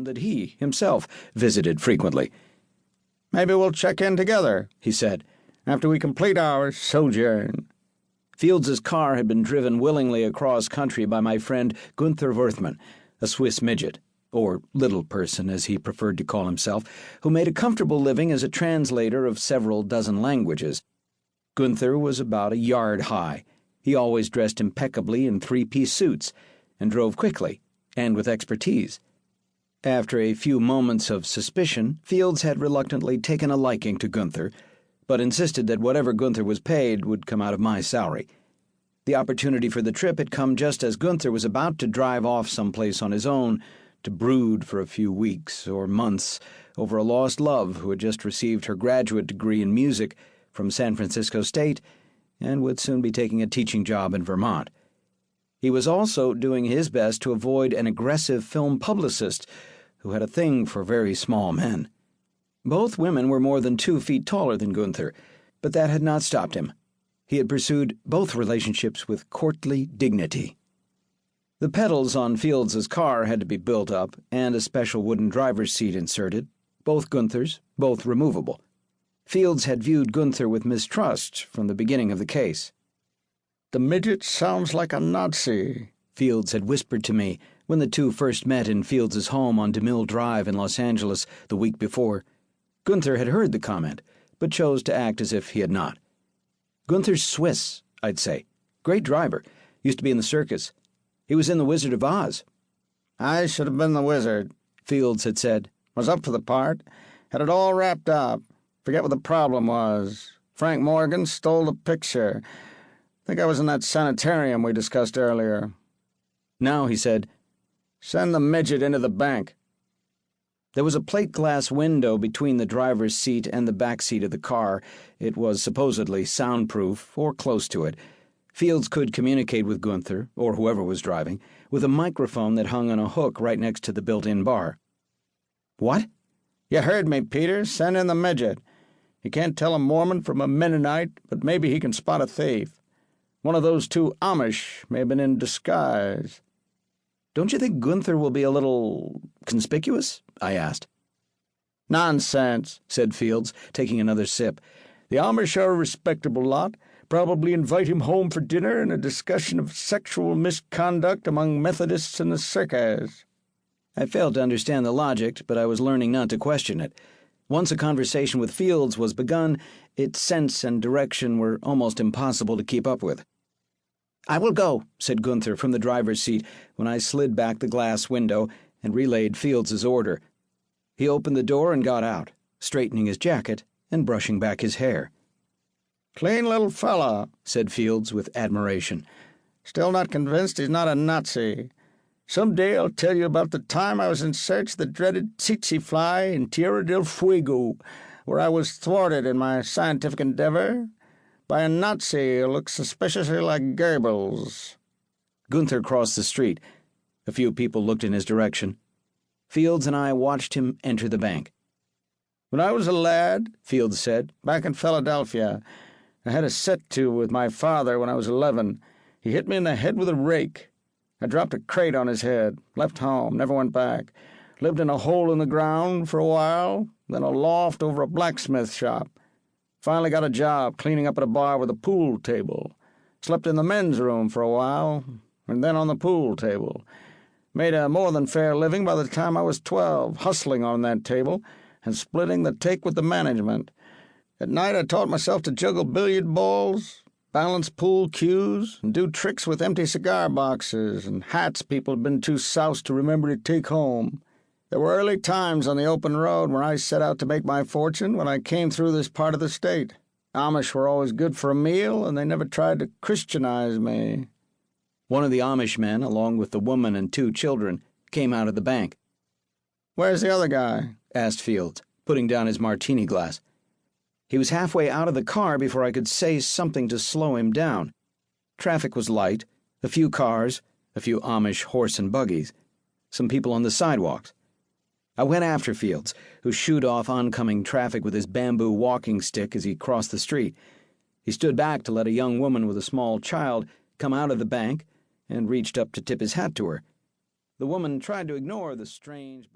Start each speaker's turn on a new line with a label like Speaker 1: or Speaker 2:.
Speaker 1: that he, himself, visited frequently.
Speaker 2: "Maybe we'll check in together," he said, "after we complete our sojourn."
Speaker 1: Fields's car had been driven willingly across country by my friend Gunther Werthmann, a Swiss midget, or little person as he preferred to call himself, who made a comfortable living as a translator of several dozen languages. Gunther was about a yard high. He always dressed impeccably in three-piece suits, and drove quickly, and with expertise. After a few moments of suspicion, Fields had reluctantly taken a liking to Gunther, but insisted that whatever Gunther was paid would come out of my salary. The opportunity for the trip had come just as Gunther was about to drive off someplace on his own to brood for a few weeks or months over a lost love who had just received her graduate degree in music from San Francisco State and would soon be taking a teaching job in Vermont. He was also doing his best to avoid an aggressive film publicist who had a thing for very small men. Both women were more than 2 feet taller than Gunther, but that had not stopped him. He had pursued both relationships with courtly dignity. The pedals on Fields's car had to be built up and a special wooden driver's seat inserted, both Gunther's, both removable. Fields had viewed Gunther with mistrust from the beginning of the case.
Speaker 2: "The midget sounds like a Nazi,"
Speaker 1: Fields had whispered to me when the two first met in Fields's home on DeMille Drive in Los Angeles the week before. Gunther had heard the comment, but chose to act as if he had not. "Gunther's Swiss," I'd say. "Great driver. Used to be in the circus. He was in The Wizard of Oz."
Speaker 2: "I should have been the wizard," Fields had said. "Was up for the part. Had it all wrapped up. Forget what the problem was. Frank Morgan stole the picture. Think I was in that sanitarium we discussed earlier."
Speaker 1: Now, he said,
Speaker 2: "Send the midget into the bank."
Speaker 1: There was a plate glass window between the driver's seat and the back seat of the car. It was supposedly soundproof, or close to it. Fields could communicate with Gunther, or whoever was driving, with a microphone that hung on a hook right next to the built-in bar. "What?"
Speaker 2: "You heard me, Peter. Send in the midget. You can't tell a Mormon from a Mennonite, but maybe he can spot a thief. One of those two Amish may have been in disguise."
Speaker 1: "Don't you think Gunther will be a little conspicuous?" I asked.
Speaker 2: "Nonsense," said Fields, taking another sip. "The Amish are a respectable lot. Probably invite him home for dinner and a discussion of sexual misconduct among Methodists in the circus."
Speaker 1: I failed to understand the logic, but I was learning not to question it. Once a conversation with Fields was begun, its sense and direction were almost impossible to keep up with. "I will go," said Gunther from the driver's seat when I slid back the glass window and relayed Fields's order. He opened the door and got out, straightening his jacket and brushing back his hair.
Speaker 2: "Clean little fella," said
Speaker 1: Fields with admiration.
Speaker 2: "Still not convinced he's not a Nazi. Some day I'll tell you about the time I was in search of the dreaded tsetse fly in Tierra del Fuego, where I was thwarted in my scientific endeavor by a Nazi who looked suspiciously like Goebbels."
Speaker 1: Gunther crossed the street. A few people looked in his direction. Fields and I watched him enter the bank.
Speaker 2: "When I was a lad," Fields said, "back in Philadelphia, I had a set-to with my father when I was 11. He hit me in the head with a rake. I dropped a crate on his head, left home, never went back. Lived in a hole in the ground for a while, then a loft over a blacksmith shop. Finally got a job cleaning up at a bar with a pool table. Slept in the men's room for a while, and then on the pool table. Made a more than fair living by the time I was 12, hustling on that table and splitting the take with the management. At night I taught myself to juggle billiard balls, balance pool cues, and do tricks with empty cigar boxes and hats people had been too soused to remember to take home. There were early times on the open road when I set out to make my fortune when I came through this part of the state. Amish were always good for a meal, and they never tried to Christianize me."
Speaker 1: One of the Amish men, along with the woman and 2 children, came out of the bank.
Speaker 2: "Where's the other guy?"
Speaker 1: asked Fields, putting down his martini glass. He was halfway out of the car before I could say something to slow him down. Traffic was light, a few cars, a few Amish horse and buggies, some people on the sidewalks. I went after Fields, who shooed off oncoming traffic with his bamboo walking stick as he crossed the street. He stood back to let a young woman with a small child come out of the bank and reached up to tip his hat to her. The woman tried to ignore the strange but